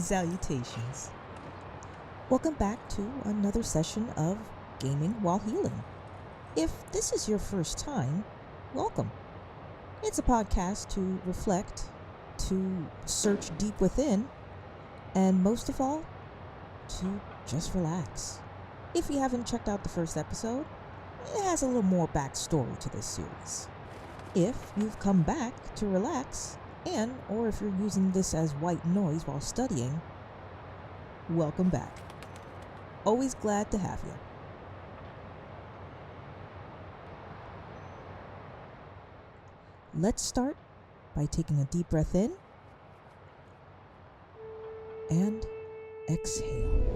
and salutations. Welcome back to another session of Gaming While Healing. If this is your first time, welcome. It's a podcast to reflect, to search deep within, and most of all, to just relax. If you haven't checked out the first episode, it has a little more backstory to this series. If you've come back to relax, or if you're using this as white noise while studying, welcome back. Always glad to have you. Let's start by taking a deep breath in and exhale.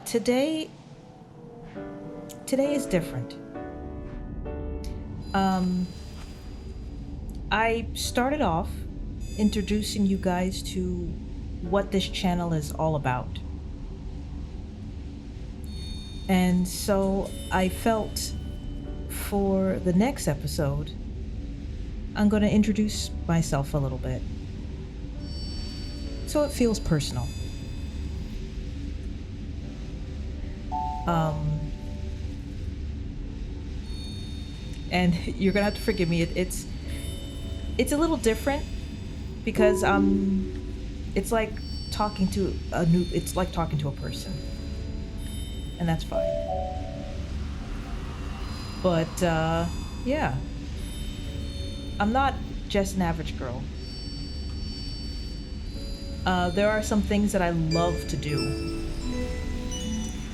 Today is different. I started off introducing you guys to what this channel is all about. And so I felt for the next episode, I'm going to introduce myself a little bit, so it feels personal. And you're gonna have to forgive me. It's a little different because it's like talking to a person, and that's fine. But yeah, I'm not just an average girl. There are some things that I love to do.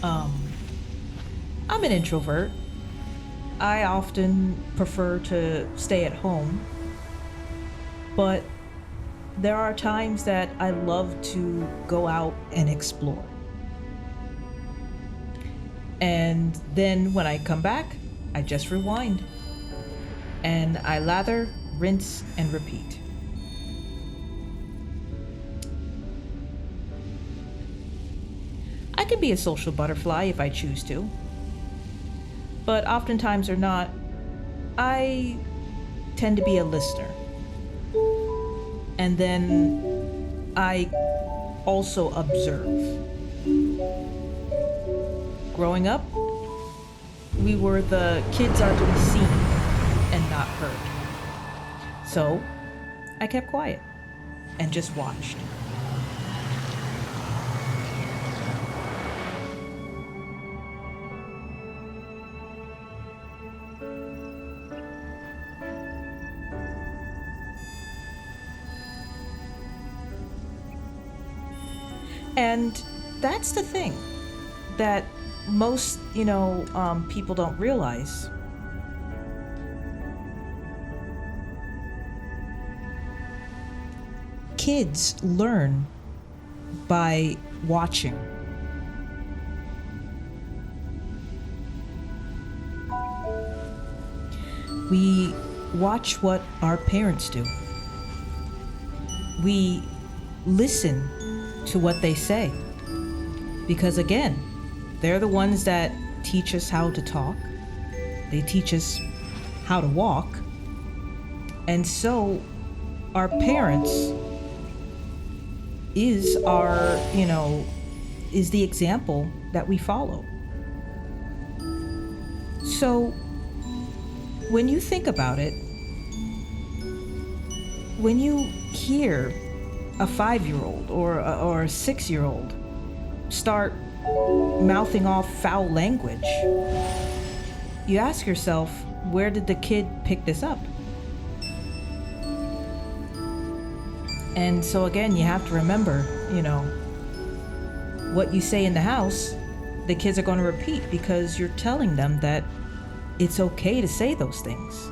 I'm an introvert. I often prefer to stay at home, but there are times that I love to go out and explore. And then when I come back, I just rewind and I lather, rinse, and repeat. I can be a social butterfly if I choose to. But oftentimes or not, I tend to be a listener. And then I also observe. Growing up, we were the kids are to be seen and not heard. So I kept quiet and just watched. And that's the thing that most, people don't realize. Kids learn by watching. We watch what our parents do. We listen to what they say, because again, they're the ones that teach us how to talk. They teach us how to walk. And so our parents is is the example that we follow. So when you think about it, when you hear a 5-year-old or a 6-year-old start mouthing off foul language, you ask yourself, where did the kid pick this up? And so again, you have to remember, what you say in the house, the kids are going to repeat, because you're telling them that it's okay to say those things.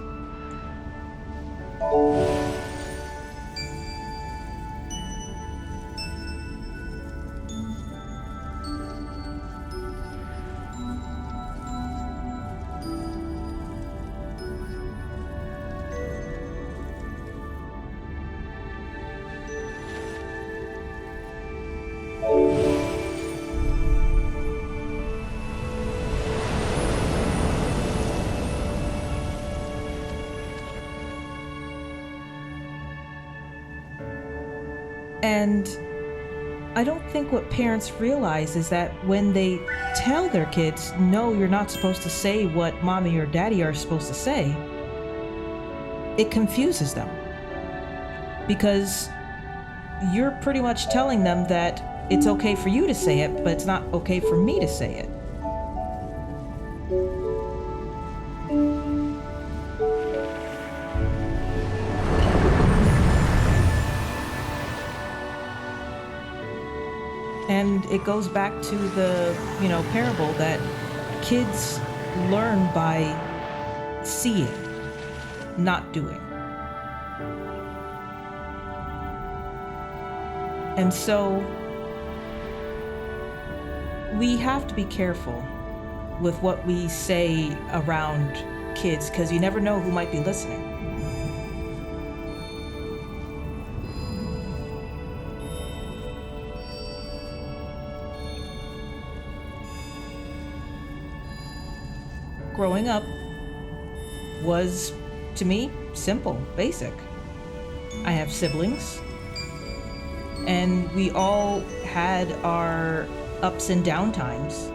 And I don't think what parents realize is that when they tell their kids, no, you're not supposed to say what mommy or daddy are supposed to say, it confuses them. Because you're pretty much telling them that it's okay for you to say it, but it's not okay for me to say it. And it goes back to the, parable that kids learn by seeing, not doing. And so we have to be careful with what we say around kids, because you never know who might be listening. Growing up was, to me, simple, basic. I have siblings, and we all had our ups and down times,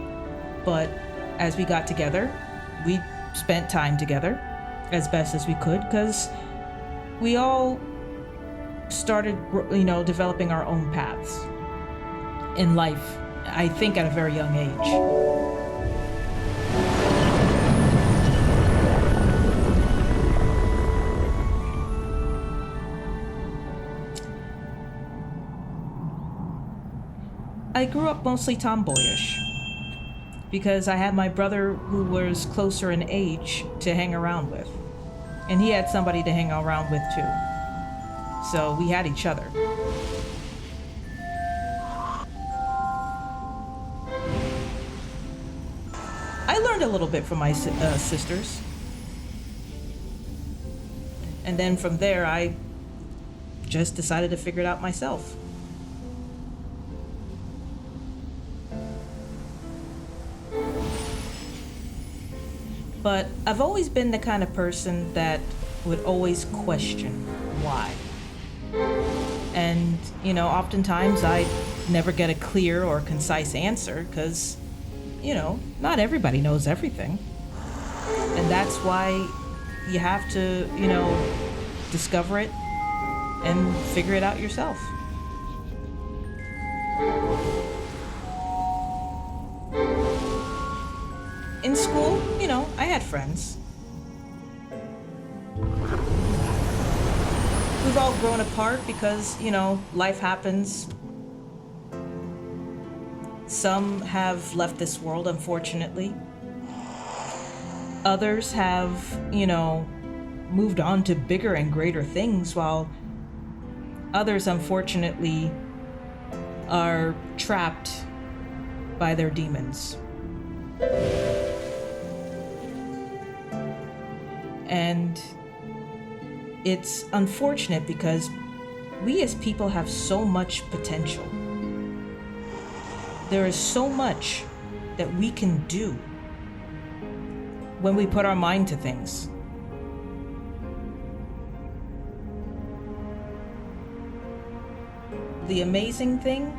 but as we got together, we spent time together as best as we could, because we all started, developing our own paths in life, I think at a very young age. I grew up mostly tomboyish because I had my brother who was closer in age to hang around with, and he had somebody to hang around with too. So we had each other. I learned a little bit from my sisters, and then from there I just decided to figure it out myself. But I've always been the kind of person that would always question why. And, oftentimes I never get a clear or concise answer because, not everybody knows everything. And that's why you have to, discover it and figure it out yourself. In school, I had friends. We've all grown apart because, life happens. Some have left this world, unfortunately. Others have, moved on to bigger and greater things, while others, unfortunately, are trapped by their demons. And it's unfortunate because we as people have so much potential. There is so much that we can do when we put our mind to things. The amazing thing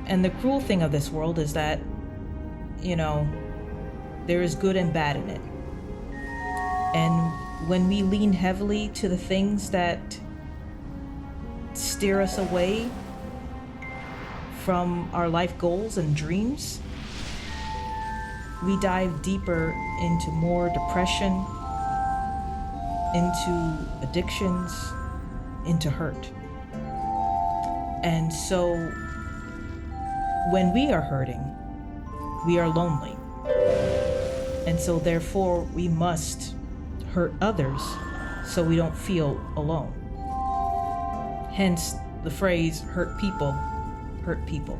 and the cruel thing of this world is that, there is good and bad in it. And when we lean heavily to the things that steer us away from our life goals and dreams, we dive deeper into more depression, into addictions, into hurt. And so when we are hurting, we are lonely. And so therefore we must hurt others so we don't feel alone. Hence the phrase, hurt people, hurt people.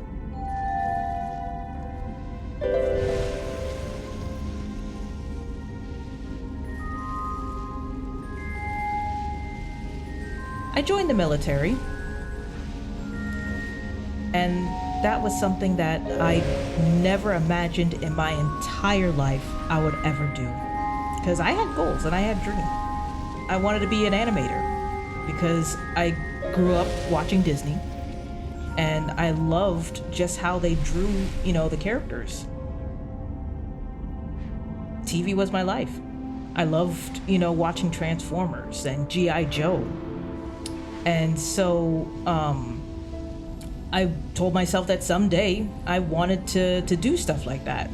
I joined the military, and that was something that I never imagined in my entire life I would ever do. Because I had goals and I had dreams. I wanted to be an animator because I grew up watching Disney. And I loved just how they drew, the characters. TV was my life. I loved, watching Transformers and G.I. Joe. And so I told myself that someday I wanted to do stuff like that.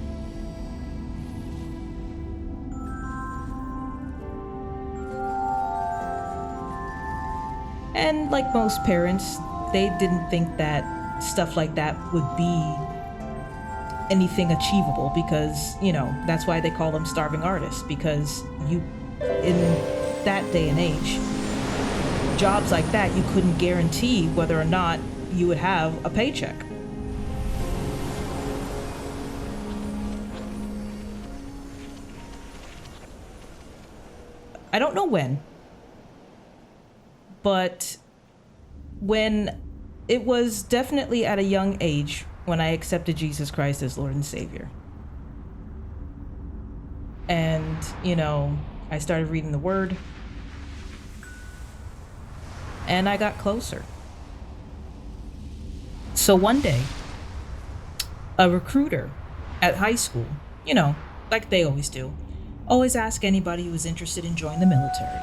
And like most parents, they didn't think that stuff like that would be anything achievable because, that's why they call them starving artists, because in that day and age, jobs like that, you couldn't guarantee whether or not you would have a paycheck. I don't know when, but when it was definitely at a young age when I accepted Jesus Christ as Lord and Savior. And, I started reading the Word, and I got closer. So one day, a recruiter at high school, like they always do, always ask anybody who was interested in joining the military.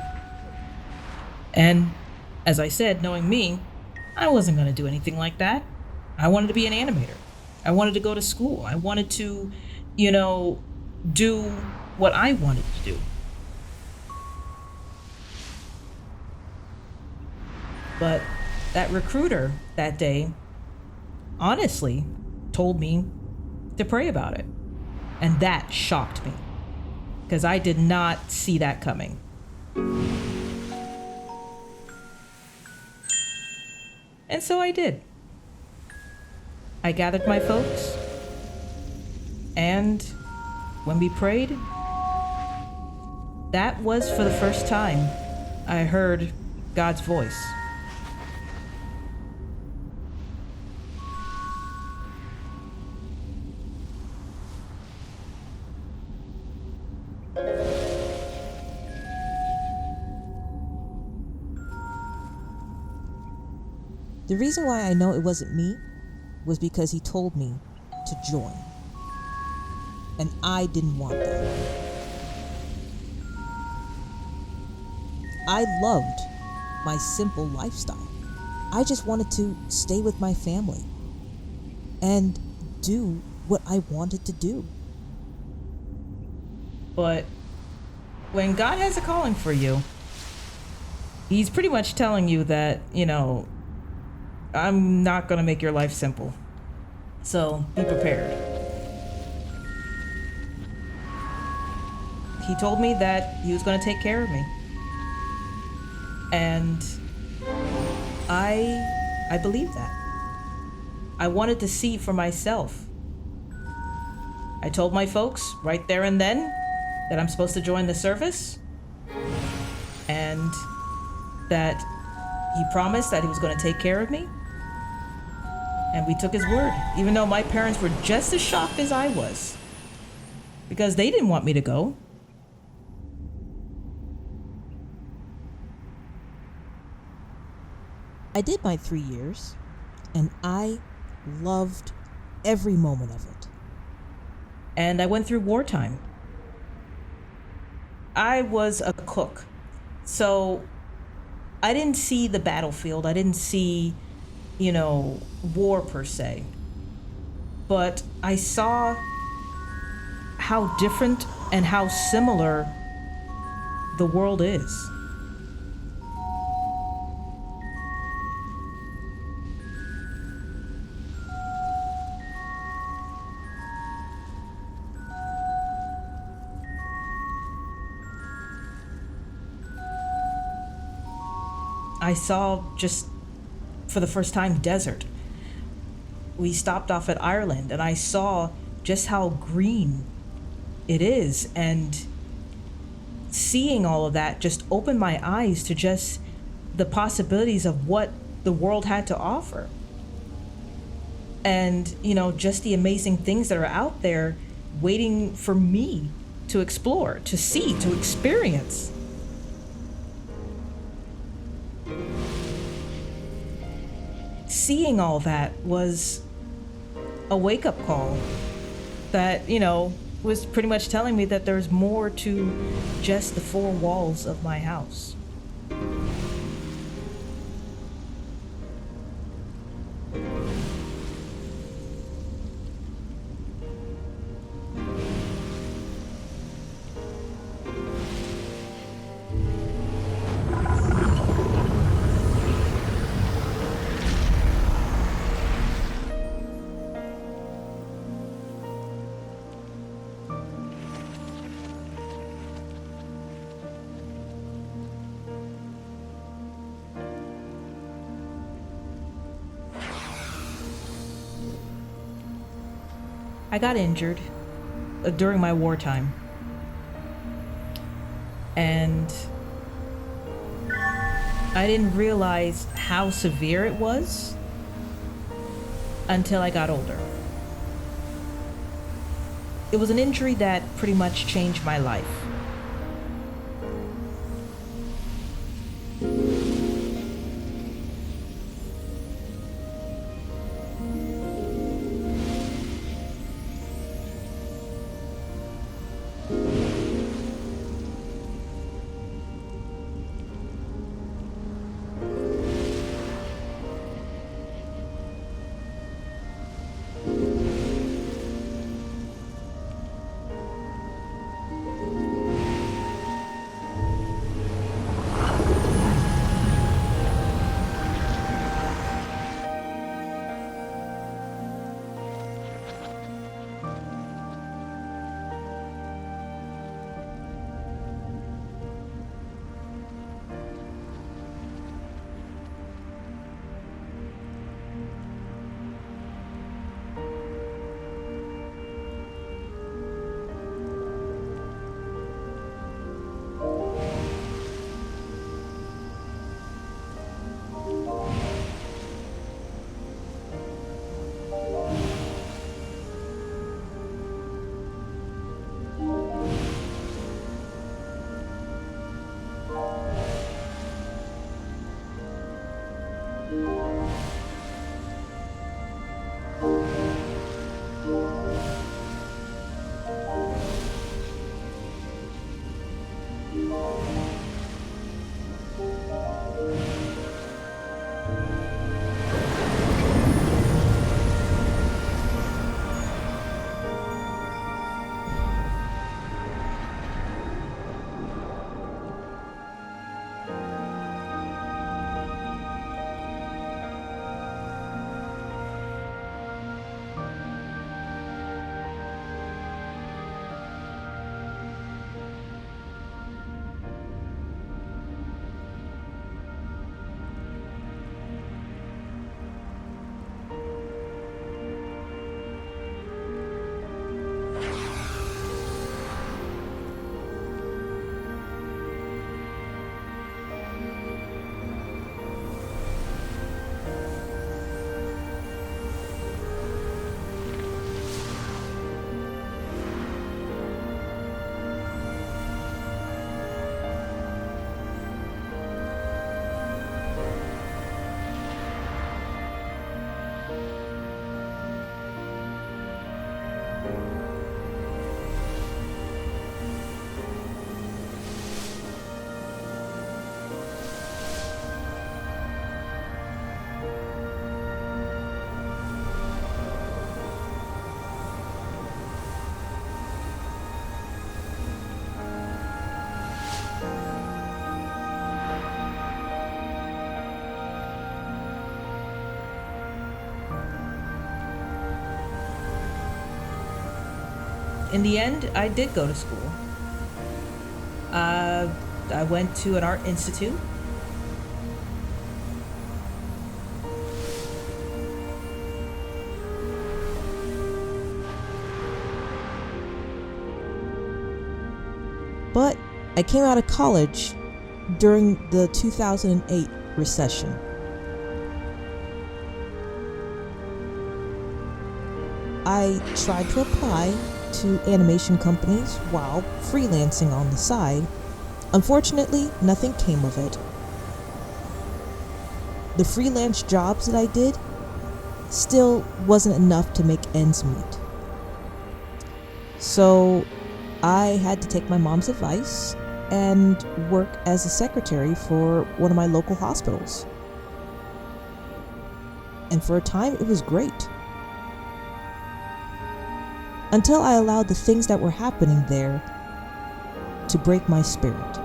And as I said, knowing me, I wasn't going to do anything like that. I wanted to be an animator. I wanted to go to school. I wanted to, do what I wanted to do. But that recruiter that day honestly told me to pray about it. And that shocked me because I did not see that coming. And so I did. I gathered my folks, and when we prayed, that was for the first time I heard God's voice. The reason why I know it wasn't me was because he told me to join. And I didn't want that. I loved my simple lifestyle. I just wanted to stay with my family and do what I wanted to do. But when God has a calling for you, he's pretty much telling you that, I'm not going to make your life simple. So be prepared. He told me that he was going to take care of me. And I believed that. I wanted to see for myself. I told my folks right there and then that I'm supposed to join the service and that he promised that he was going to take care of me. And we took his word, even though my parents were just as shocked as I was, because they didn't want me to go. I did my 3 years, and I loved every moment of it. And I went through wartime. I was a cook, so I didn't see the battlefield. I didn't see war per se, but I saw how different and how similar the world is. I saw just for the first time desert. We stopped off at Ireland and I saw just how green it is, and seeing all of that just opened my eyes to just the possibilities of what the world had to offer. And, just the amazing things that are out there waiting for me to explore, to see, to experience. seeing all that was a wake-up call that, was pretty much telling me that there's more to just the four walls of my house. I got injured during my wartime. And I didn't realize how severe it was until I got older. It was an injury that pretty much changed my life. In the end, I did go to school. I went to an art institute. But I came out of college during the 2008 recession. I tried to apply to animation companies while freelancing on the side. Unfortunately, nothing came of it. The freelance jobs that I did still wasn't enough to make ends meet. So I had to take my mom's advice and work as a secretary for one of my local hospitals. And for a time, it was great. Until I allowed the things that were happening there to break my spirit.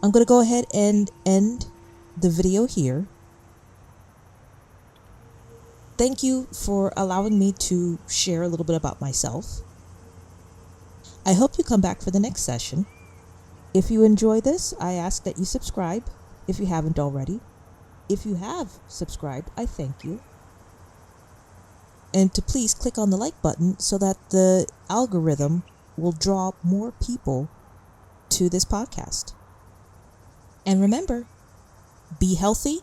I'm going to go ahead and end the video here. Thank you for allowing me to share a little bit about myself. I hope you come back for the next session. If you enjoy this, I ask that you subscribe if you haven't already. If you have subscribed, I thank you. And to please click on the like button so that the algorithm will draw more people to this podcast. And remember, be healthy,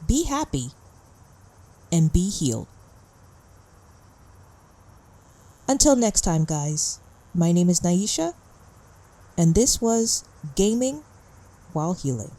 be happy, and be healed. Until next time, guys, my name is Naisha, and this was Gaming While Healing.